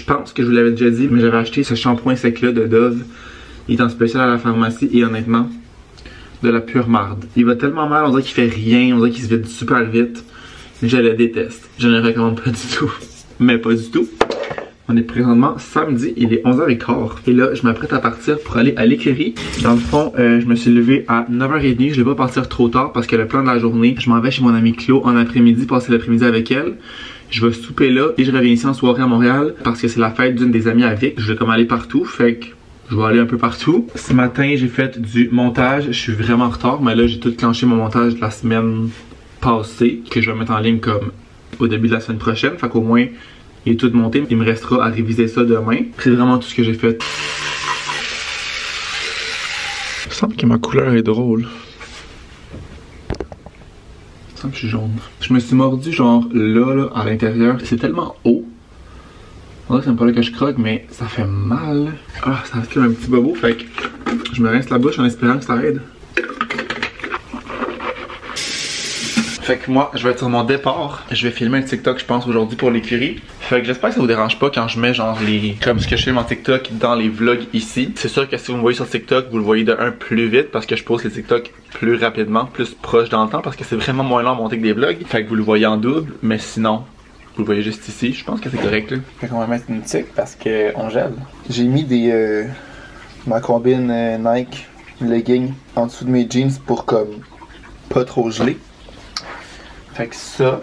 Je pense que je vous l'avais déjà dit, mais j'avais acheté ce shampoing sec là de Dove. Il est en spécial à la pharmacie et honnêtement, de la pure marde. Il va tellement mal, on dirait qu'il fait rien, on dirait qu'il se vide super vite. Je le déteste. Je ne le recommande pas du tout. Mais pas du tout. On est présentement samedi, il est 11h15. Et là, je m'apprête à partir pour aller à l'écurie. Dans le fond, je me suis levé à 9h30. Je ne vais pas partir trop tard parce que le plan de la journée, je m'en vais chez mon amie Chlo en après-midi, passer l'après-midi avec elle. Je vais souper là et je reviens ici en soirée à Montréal parce que c'est la fête d'une des amies à Vic. Je vais comme aller partout, fait que je vais aller un peu partout. Ce matin, j'ai fait du montage. Je suis vraiment en retard, mais là, j'ai tout clenché mon montage de la semaine passée que je vais mettre en ligne comme au début de la semaine prochaine. Fait qu'au moins, il est tout monté. Il me restera à réviser ça demain. C'est vraiment tout ce que j'ai fait. Il me semble que ma couleur est drôle. Il me semble que je suis jaune. Je me suis mordu genre là à l'intérieur. C'est tellement haut. On dirait que c'est pas là que je croque, mais ça fait mal. Ah, ça fait un petit bobo. Fait que je me rince la bouche en espérant que ça aide. Fait que moi, je vais être sur mon départ. Je vais filmer un TikTok, je pense, aujourd'hui pour l'écurie. Fait que j'espère que ça vous dérange pas quand je mets genre les... comme ce que je filme en TikTok dans les vlogs ici. C'est sûr que si vous me voyez sur TikTok, vous le voyez de un plus vite parce que je pose les TikTok plus rapidement, plus proche dans le temps parce que c'est vraiment moins long à monter que des vlogs. Fait que vous le voyez en double, mais sinon, vous le voyez juste ici. Je pense que c'est correct là. Fait qu'on va mettre une tique parce qu'on gèle. J'ai mis des... ma combine Nike legging en dessous de mes jeans pour comme pas trop geler. Fait que ça.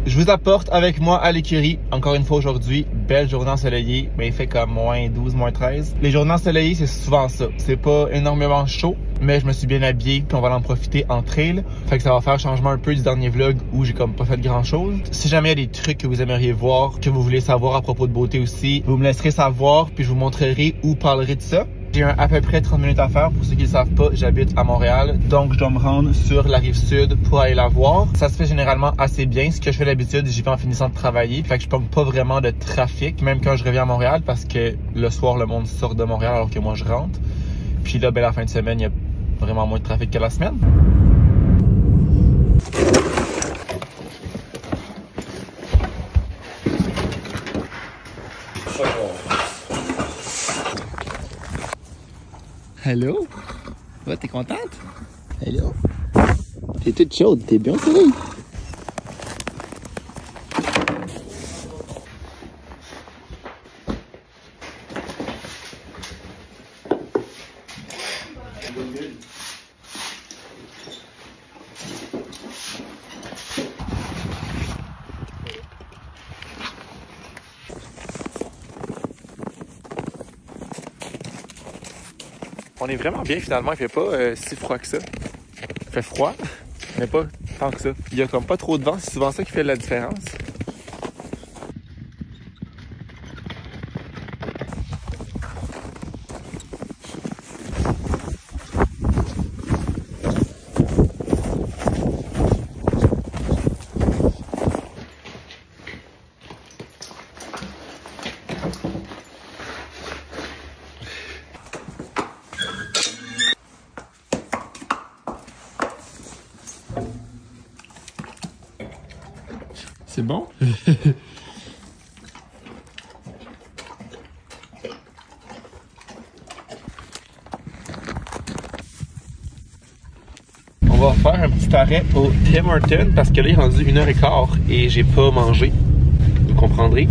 Je vous apporte avec moi à l'écurie, encore une fois aujourd'hui, belle journée ensoleillée, mais il fait comme moins 12, moins 13. Les journées ensoleillées, c'est souvent ça. C'est pas énormément chaud, mais je me suis bien habillé, puis on va en profiter en trail. Fait que ça va faire changement un peu du dernier vlog où j'ai comme pas fait grand chose. Si jamais il y a des trucs que vous aimeriez voir, que vous voulez savoir à propos de beauté aussi, vous me laisserez savoir, puis je vous montrerai ou parlerai de ça. J'ai à peu près 30 minutes à faire. Pour ceux qui ne le savent pas, j'habite à Montréal. Donc, je dois me rendre sur la rive sud pour aller la voir. Ça se fait généralement assez bien. Ce que je fais d'habitude, j'y vais en finissant de travailler. Fait que je pogne pas vraiment de trafic, même quand je reviens à Montréal, parce que le soir, le monde sort de Montréal alors que moi, je rentre. Puis là, ben, la fin de semaine, il y a vraiment moins de trafic que la semaine. Hello? Ouais, t'es contente? Hello? T'es toute chaude, t'es bien souri. On est vraiment bien finalement, il fait pas si froid que ça. Il fait froid, mais pas tant que ça. Il y a comme pas trop de vent, c'est souvent ça qui fait la différence. C'est bon? On va faire un petit arrêt au Tim Hortons parce que là il est rendu 1h15 et j'ai pas mangé. Vous comprendrez.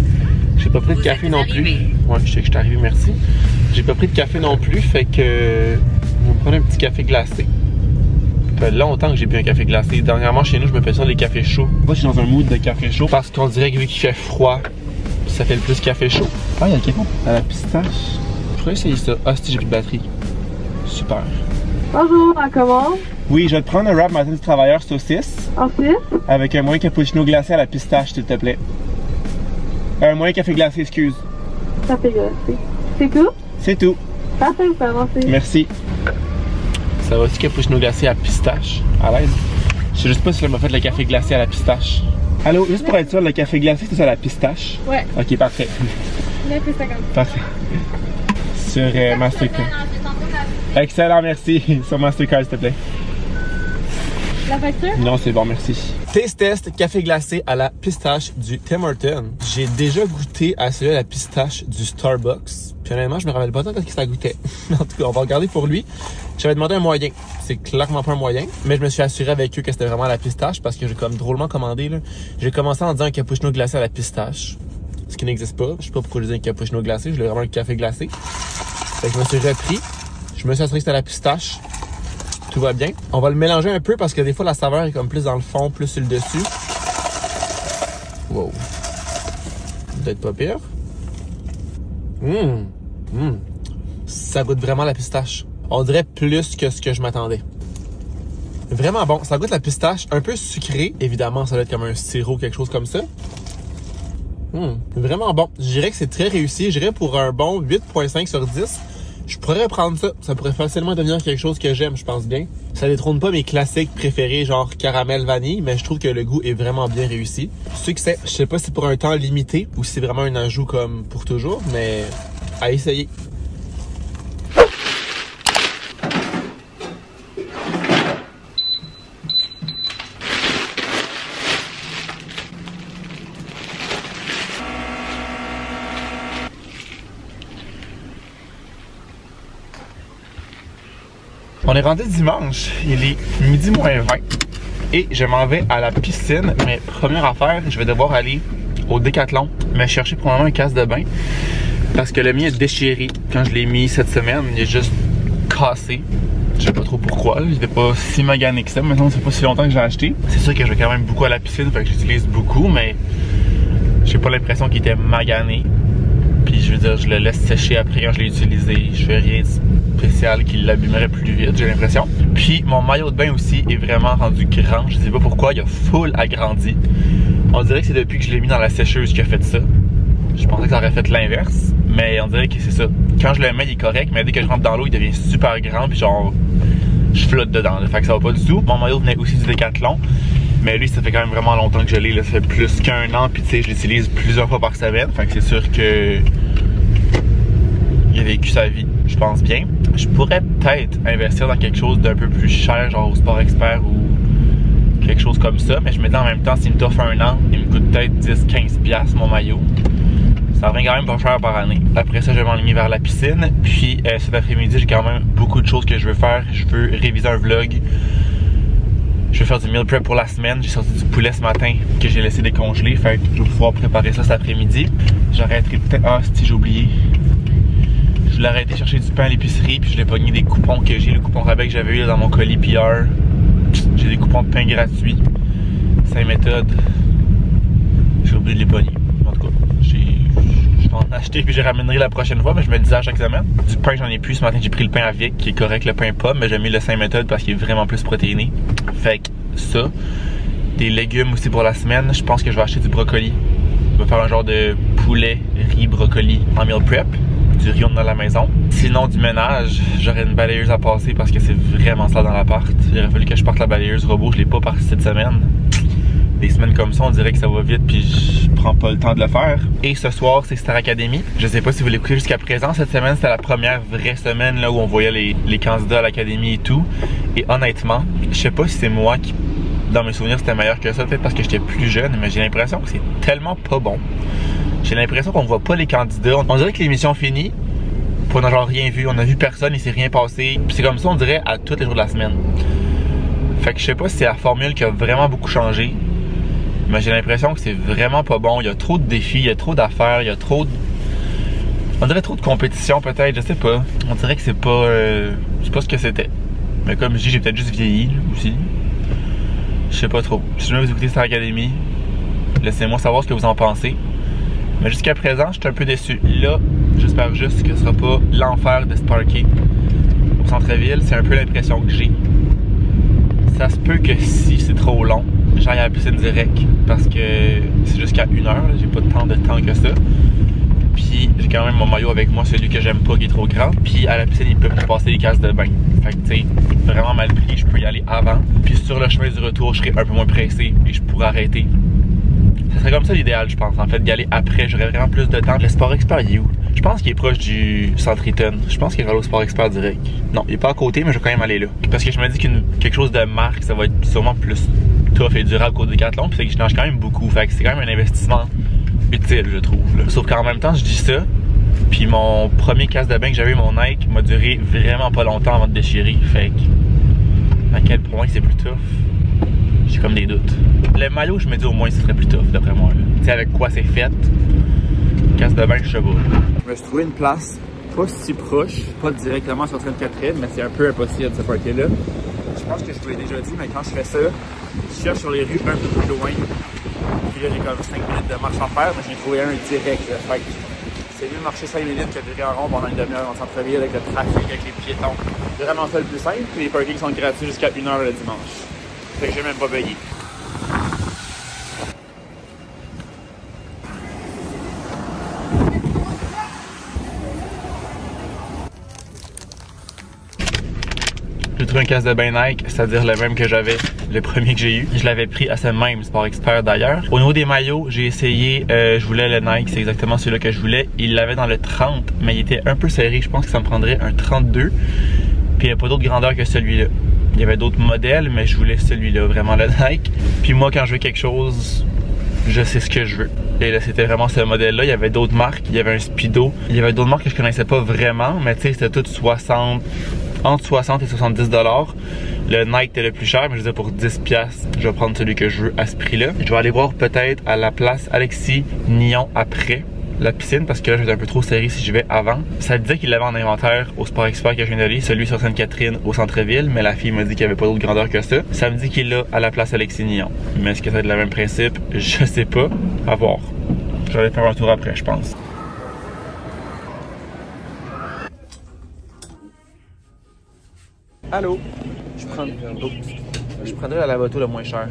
J'ai pas pris de café non plus. Ouais, je sais que je suis arrivé, merci. J'ai pas pris de café non plus, fait que on va prendre un petit café glacé. Ça fait longtemps que j'ai bu un café glacé. Dernièrement, chez nous, je me fais ça des cafés chauds. Moi, je suis dans un mood de café chaud parce qu'on dirait que vu qu'il fait froid, ça fait le plus café chaud. Ah, il y a le café à la pistache. Je pourrais essayer ça. Ah, si j'ai plus de batterie. Super. Bonjour, on commence. Oui, je vais te prendre un wrap matin du travailleur saucisse. Ensuite? Avec un moyen cappuccino glacé à la pistache, s'il te plaît. Un moyen café glacé, excuse. Café glacé. C'est tout? C'est tout. Parfait, vous pouvez avancer. Merci. Ça va aussi cappuccino glacé à pistache, à l'aise. Je sais juste pas si elle m'a fait le café glacé à la pistache. Allô, juste pour être sûr, le café glacé, c'est ça à la pistache? Ouais. Ok, parfait. 9,50. Parfait. Sur Mastercard. Excellent, merci. Sur Mastercard, s'il te plaît. La facture? Non, c'est bon, merci. Taste test café glacé à la pistache du Tim Hortons. J'ai déjà goûté à celui à la pistache du Starbucks. Puis honnêtement, je me rappelle pas tant qu'est-ce que ça goûtait. En tout cas, on va regarder pour lui. J'avais demandé un moyen. C'est clairement pas un moyen. Mais je me suis assuré avec eux que c'était vraiment à la pistache parce que j'ai comme drôlement commandé, là. J'ai commencé en disant un cappuccino glacé à la pistache. Ce qui n'existe pas. Je sais pas pourquoi je dis un cappuccino glacé. Je voulais vraiment un café glacé. Fait que je me suis repris. Je me suis assuré que c'était à la pistache. Tout va bien. On va le mélanger un peu parce que des fois la saveur est comme plus dans le fond, plus sur le dessus. Wow. Peut-être pas pire. Ça goûte vraiment la pistache. On dirait plus que ce que je m'attendais. Vraiment bon. Ça goûte la pistache, un peu sucré. Évidemment, ça doit être comme un sirop, quelque chose comme ça. Vraiment bon. Je dirais que c'est très réussi. Je dirais pour un bon 8.5 sur 10. Je pourrais prendre ça. Ça pourrait facilement devenir quelque chose que j'aime, je pense bien. Ça détrône pas mes classiques préférés, genre caramel vanille, mais je trouve que le goût est vraiment bien réussi. Succès. Je sais pas si c'est pour un temps limité ou si c'est vraiment un ajout comme pour toujours, mais à essayer. On est rendu dimanche, il est midi moins 20 et je m'en vais à la piscine, mais première affaire, je vais devoir aller au Décathlon me chercher probablement un casque de bain parce que le mien est déchiré. Quand je l'ai mis cette semaine, il est juste cassé. Je sais pas trop pourquoi, il était pas si magané que ça, maintenant c'est pas si longtemps que j'ai acheté. C'est sûr que je vais quand même beaucoup à la piscine, fait que j'utilise beaucoup, mais j'ai pas l'impression qu'il était magané. Puis je veux dire, je le laisse sécher après quand je l'ai utilisé. Je fais rien de spécial qui l'abîmerait plus vite, j'ai l'impression. Puis mon maillot de bain aussi est vraiment rendu grand. Je sais pas pourquoi, il a full agrandi. On dirait que c'est depuis que je l'ai mis dans la sécheuse qu'il a fait ça. Je pensais que ça aurait fait l'inverse, mais on dirait que c'est ça. Quand je le mets, il est correct, mais dès que je rentre dans l'eau, il devient super grand, puis genre, je flotte dedans. Là, fait que ça va pas du tout. Mon maillot venait aussi du Décathlon. Mais lui, ça fait quand même vraiment longtemps que je l'ai, ça fait plus qu'un an, puis tu sais, je l'utilise plusieurs fois par semaine, fait que c'est sûr que il a vécu sa vie, je pense bien. Je pourrais peut-être investir dans quelque chose d'un peu plus cher, genre au Sport Expert ou quelque chose comme ça, mais je me dis en même temps, s'il me t'offre un an, il me coûte peut-être 10-15$ mon maillot. Ça revient quand même pas cher par année. Après ça, je vais m'enligner vers la piscine, puis cet après-midi, j'ai quand même beaucoup de choses que je veux faire. Je veux réviser un vlog. Je vais faire du meal prep pour la semaine. J'ai sorti du poulet ce matin que j'ai laissé décongeler. Fait que je vais pouvoir préparer ça cet après-midi. J'arrêterai peut-être... Ah, si j'ai oublié. Je voulais arrêter de chercher du pain à l'épicerie. Puis je l'ai pogné des coupons que j'ai. Le coupon rabais que j'avais eu dans mon colis PR. J'ai des coupons de pain gratuits. 5 méthodes. J'ai oublié de les pogner. En tout cas, je vais en acheter puis je ramènerai la prochaine fois. Mais je me le disais à chaque semaine. Du pain, j'en ai plus. Ce matin, j'ai pris le pain à Vic qui est correct, le pain pomme. Mais j'ai mis le 5 méthodes parce qu'il est vraiment plus protéiné. Fait que ça, des légumes aussi pour la semaine. Je pense que je vais acheter du brocoli. Je vais faire un genre de poulet, riz, brocoli en meal prep. Du riz dans la maison. Sinon, du ménage, j'aurais une balayeuse à passer parce que c'est vraiment ça dans l'appart. Il aurait fallu que je parte la balayeuse robot. Je l'ai pas partie cette semaine. Des semaines comme ça, on dirait que ça va vite puis je prends pas le temps de le faire. Et ce soir, c'est Star Academy. Je sais pas si vous l'écoutez jusqu'à présent. Cette semaine, c'était la première vraie semaine là, où on voyait les candidats à l'académie et tout. Et honnêtement, je sais pas si c'est moi qui, dans mes souvenirs, c'était meilleur que ça. Peut-être parce que j'étais plus jeune, mais j'ai l'impression que c'est tellement pas bon. J'ai l'impression qu'on voit pas les candidats. On dirait que l'émission finit, puis on n'a genre rien vu. On a vu personne, il s'est rien passé. Puis c'est comme ça, on dirait, à tous les jours de la semaine. Fait que je sais pas si c'est la formule qui a vraiment beaucoup changé. Mais j'ai l'impression que c'est vraiment pas bon. Il y a trop de défis, il y a trop d'affaires, il y a trop de... On dirait trop de compétition peut-être, je sais pas. On dirait que c'est pas ce que c'était. Mais comme je dis, j'ai peut-être juste vieilli aussi. Je sais pas trop. Si jamais vous écoutez Star Academy, laissez-moi savoir ce que vous en pensez. Mais jusqu'à présent, je suis un peu déçu. Là, j'espère juste que ce sera pas l'enfer de Sparky au centre-ville. C'est un peu l'impression que j'ai. Ça se peut que si c'est trop long, j'aille à la piscine direct parce que c'est jusqu'à 1h, j'ai pas tant de temps que ça. Puis j'ai quand même mon maillot avec moi, celui que j'aime pas qui est trop grand. Puis à la piscine, ils peuvent me passer les casques de bain. Fait que tu sais, vraiment mal pris, je peux y aller avant. Puis sur le chemin du retour, je serai un peu moins pressé et je pourrai arrêter. Ça serait comme ça l'idéal, je pense, en fait, d'y aller après. J'aurais vraiment plus de temps. Le Sport Expert, il est où? Je pense qu'il est proche du Centre Eaton. Je pense qu'il est au Sport Expert direct. Non, il est pas à côté, mais je vais quand même aller là. Parce que je me dis quelque chose de marque, ça va être sûrement plus tough et durable qu'au Decathlon. Puis c'est que je change quand même beaucoup. Fait que c'est quand même un investissement utile, je trouve. Là. Sauf qu'en même temps, je dis ça. Puis mon premier casque de bain que j'avais eu, mon Nike, m'a duré vraiment pas longtemps avant de déchirer. Fait que à quel point c'est plus tough, j'ai comme des doutes. Le maillot, je me dis au moins ce serait plus tough d'après moi. Tu sais avec quoi c'est fait. Casque de bain, je sais pas. Je me suis trouvé une place pas si proche, pas directement sur Sainte-Catherine, mais c'est un peu impossible de se parquer là. Je pense que je vous l'ai déjà dit, mais quand je fais ça, je cherche sur les rues un peu plus loin. Puis là, j'ai comme 5 minutes de marche à faire, mais j'ai trouvé un direct. Là. Fait que c'est mieux de marcher 5 minutes que de virer en rond pendant une demi-heure en centre-ville avec le trafic, avec les piétons. C'est vraiment ça le plus simple, puis les parkings sont gratuits jusqu'à 1h le dimanche. Fait que j'ai même pas payé. J'ai trouvé un casque de bain Nike, c'est-à-dire le même que j'avais, le premier que j'ai eu. Je l'avais pris à ce même Sport Expert d'ailleurs. Au niveau des maillots, j'ai essayé, je voulais le Nike, c'est exactement celui-là que je voulais. Il l'avait dans le 30, mais il était un peu serré, je pense que ça me prendrait un 32. Puis il n'y a pas d'autre grandeur que celui-là. Il y avait d'autres modèles, mais je voulais celui-là, vraiment le Nike. Puis moi, quand je veux quelque chose, je sais ce que je veux. Et là, c'était vraiment ce modèle-là. Il y avait d'autres marques, il y avait un Speedo. Il y avait d'autres marques que je connaissais pas vraiment, mais tu sais, c'était tout entre 60 et 70 $. Le Nike était le plus cher, mais je disais pour 10 $, je vais prendre celui que je veux à ce prix-là. Je vais aller voir peut-être à la place Alexis Nyon après la piscine, parce que là, je vais être un peu trop serré si je vais avant. Ça disait qu'il l'avait en inventaire au Sport Expert que je viens d'aller, celui sur Sainte-Catherine au centre-ville, mais la fille m'a dit qu'il n'y avait pas d'autre grandeur que ça. Ça me dit qu'il l'a à la place Alexis Nyon. Mais est-ce que ça va être le même principe? Je sais pas. À voir. Je vais aller faire un tour après, je pense. Allô? Je prendrais la lavato le moins cher.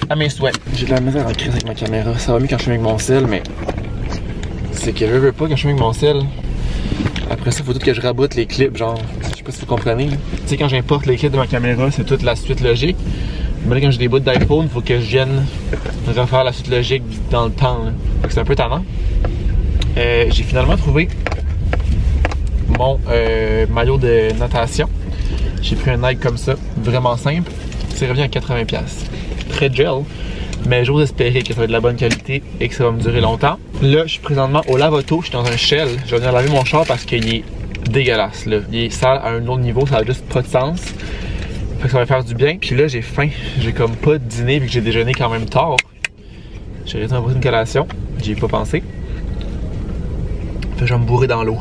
À mes souhaits. J'ai de la misère en crise avec ma caméra. Ça va mieux quand je suis avec mon sel, mais c'est que je veux pas quand je suis avec mon sel. Après ça, il faut tout que je raboute les clips, genre, je sais pas si vous comprenez. Tu sais, quand j'importe les clips de ma caméra, c'est toute la suite logique. Mais là, quand j'ai des bouts d'iPhone, il faut que je vienne refaire la suite logique dans le temps. Donc c'est un peu tannant. J'ai finalement trouvé mon maillot de natation. J'ai pris un Nike comme ça, vraiment simple. C'est revenu à 80$. Très gel, mais j'ose espérer que ça va être de la bonne qualité et que ça va me durer longtemps. Là, je suis présentement au lave-auto, je suis dans un Shell. Je vais venir laver mon char parce qu'il est dégueulasse. Là. Il est sale à un autre niveau, ça n'a juste pas de sens. Fait que ça va faire du bien. Puis là, j'ai faim. J'ai comme pas dîné vu que j'ai déjeuné quand même tard. J'ai réussi à avoir une collation. J'y ai pas pensé. Fait que je vais me bourrer dans l'eau.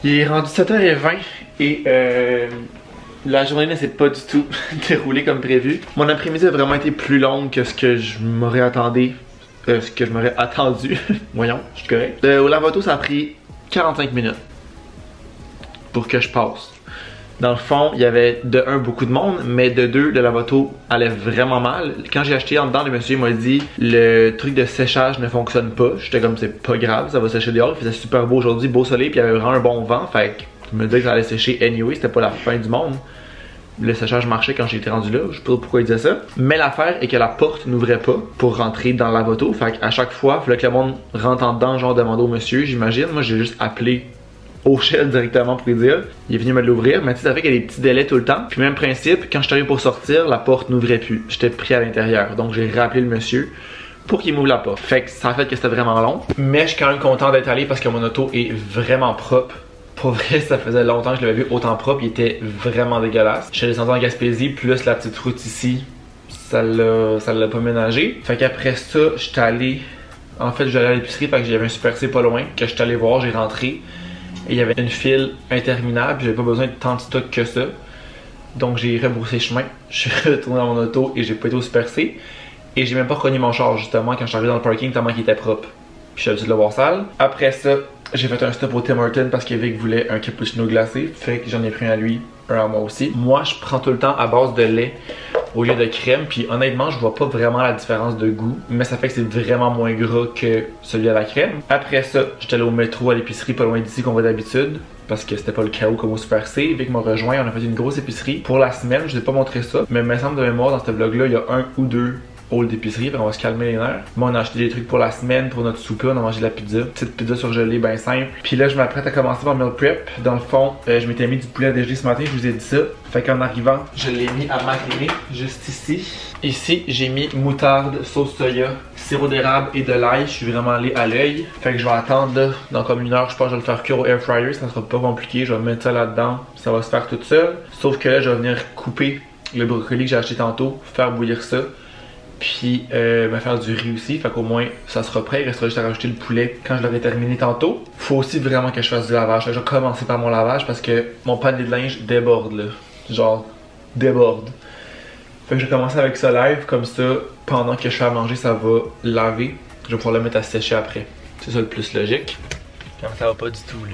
Il est rendu 7h20 et la journée ne s'est pas du tout déroulée comme prévu. Mon après-midi a vraiment été plus longue que ce que je m'aurais attendu. Voyons, je suis correct. Au lave-auto, ça a pris 45 minutes pour que je passe. Dans le fond, il y avait de 1 beaucoup de monde, mais de 2 le lave-auto allait vraiment mal. Quand j'ai acheté en dedans, le monsieur m'a dit le truc de séchage ne fonctionne pas. J'étais comme c'est pas grave, ça va sécher dehors. Il faisait super beau aujourd'hui, beau soleil, puis il y avait vraiment un bon vent. Fait que je me disais que ça allait sécher anyway, c'était pas la fin du monde. Le séchage marchait quand j'étais rendu là, je sais pas pourquoi il disait ça. Mais l'affaire est que la porte n'ouvrait pas pour rentrer dans le lave-auto. Fait qu'à chaque fois, il fallait que le monde rentre en dedans, genre demander au monsieur, j'imagine. Moi j'ai juste appelé au Shell directement pour lui dire. Il est venu me l'ouvrir, mais tu sais, ça fait qu'il y a des petits délais tout le temps. Puis même principe, quand je suis arrivé pour sortir, la porte n'ouvrait plus. J'étais pris à l'intérieur. Donc j'ai rappelé le monsieur pour qu'il m'ouvre la porte. Fait que ça a fait que c'était vraiment long. Mais je suis quand même content d'être allé parce que mon auto est vraiment propre. Pour vrai, ça faisait longtemps que je l'avais vu autant propre. Il était vraiment dégueulasse. Je suis descendu en Gaspésie, plus la petite route ici, ça l'a pas ménagé. Fait qu'après ça, j'étais allé. En fait, j'allais à l'épicerie, fait que j'avais un Super C pas loin, que j'étais allé voir, j'ai rentré. Et il y avait une file interminable, j'avais pas besoin de tant de stock que ça. Donc j'ai rebroussé chemin, je suis retourné dans mon auto et j'ai pas été au Super C. Et j'ai même pas reconnu mon char justement quand je suis arrivé dans le parking tellement qu'il était propre. Puis j'ai l'habitude de le voir sale. Après ça, j'ai fait un stop au Tim Hortons parce que Vic voulait un cappuccino glacé. Fait que j'en ai pris un à lui, un à moi aussi. Moi, je prends tout le temps à base de lait au lieu de crème. Puis honnêtement, je vois pas vraiment la différence de goût. Mais ça fait que c'est vraiment moins gras que celui à la crème. Après ça, j'étais allé au métro à l'épicerie pas loin d'ici qu'on va d'habitude. Parce que c'était pas le chaos comme au Super C. Vic m'a rejoint, on a fait une grosse épicerie. Pour la semaine, je vous ai pas montré ça. Mais il me semble de mémoire, dans ce vlog-là, il y a 1 ou 2 hall d'épicerie, on va se calmer les nerfs. Moi, on a acheté des trucs pour la semaine, pour notre souper, on a mangé de la pizza. Petite pizza surgelée, bien simple. Puis là, je m'apprête à commencer mon meal prep. Dans le fond, je m'étais mis du poulet à déjeuner ce matin, je vous ai dit ça. Fait qu'en arrivant, je l'ai mis à mariner, juste ici. Ici, j'ai mis moutarde, sauce soya, sirop d'érable et de l'ail. Je suis vraiment allé à l'œil. Fait que je vais attendre là, dans comme 1 heure, je pense que je vais le faire cuire au air fryer. Ça sera pas compliqué, je vais mettre ça là-dedans. Ça va se faire tout seul. Sauf que là, je vais venir couper le brocoli que j'ai acheté tantôt, faire bouillir ça. Puis me faire du riz aussi, fait qu'au moins ça sera prêt, il restera juste à rajouter le poulet quand je l'aurai terminé tantôt. Faut aussi vraiment que je fasse du lavage, je vais commencer par mon lavage parce que mon panier de linge déborde là, genre déborde. Fait que je vais commencer avec ça live, comme ça pendant que je fais à manger ça va laver, je vais pouvoir le mettre à sécher après. C'est ça le plus logique. Comme ça va pas du tout là.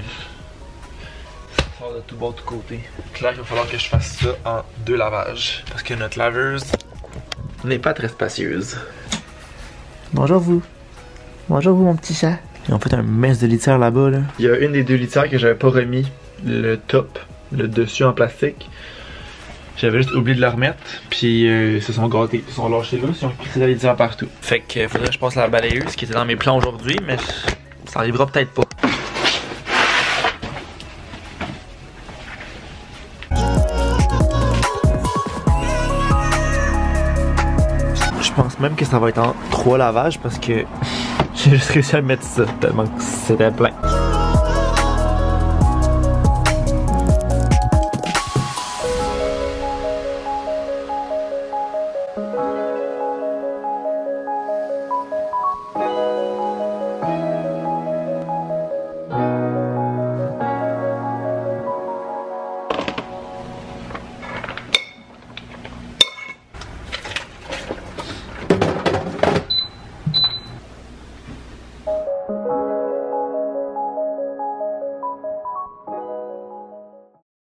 Ça sort de tout bord, de tout côté. Clair qu'il va falloir que je fasse ça en 2 lavages parce que notre laveuse n'est pas très spacieuse. Bonjour vous. Bonjour vous mon petit chat. Ils ont fait un mess de litière là-bas là. Il y a une des 2 litières que j'avais pas remis le top, le dessus en plastique. J'avais juste oublié de la remettre. Puis ils se sont gâtés, ils se sont lâchés là, ils ont crissé la litière partout. Fait que faudrait que je passe la balayeuse qui était dans mes plans aujourd'hui, mais ça arrivera peut-être pas. Je pense même que ça va être en 3 lavages parce que j'ai juste réussi à mettre ça tellement que c'était plein.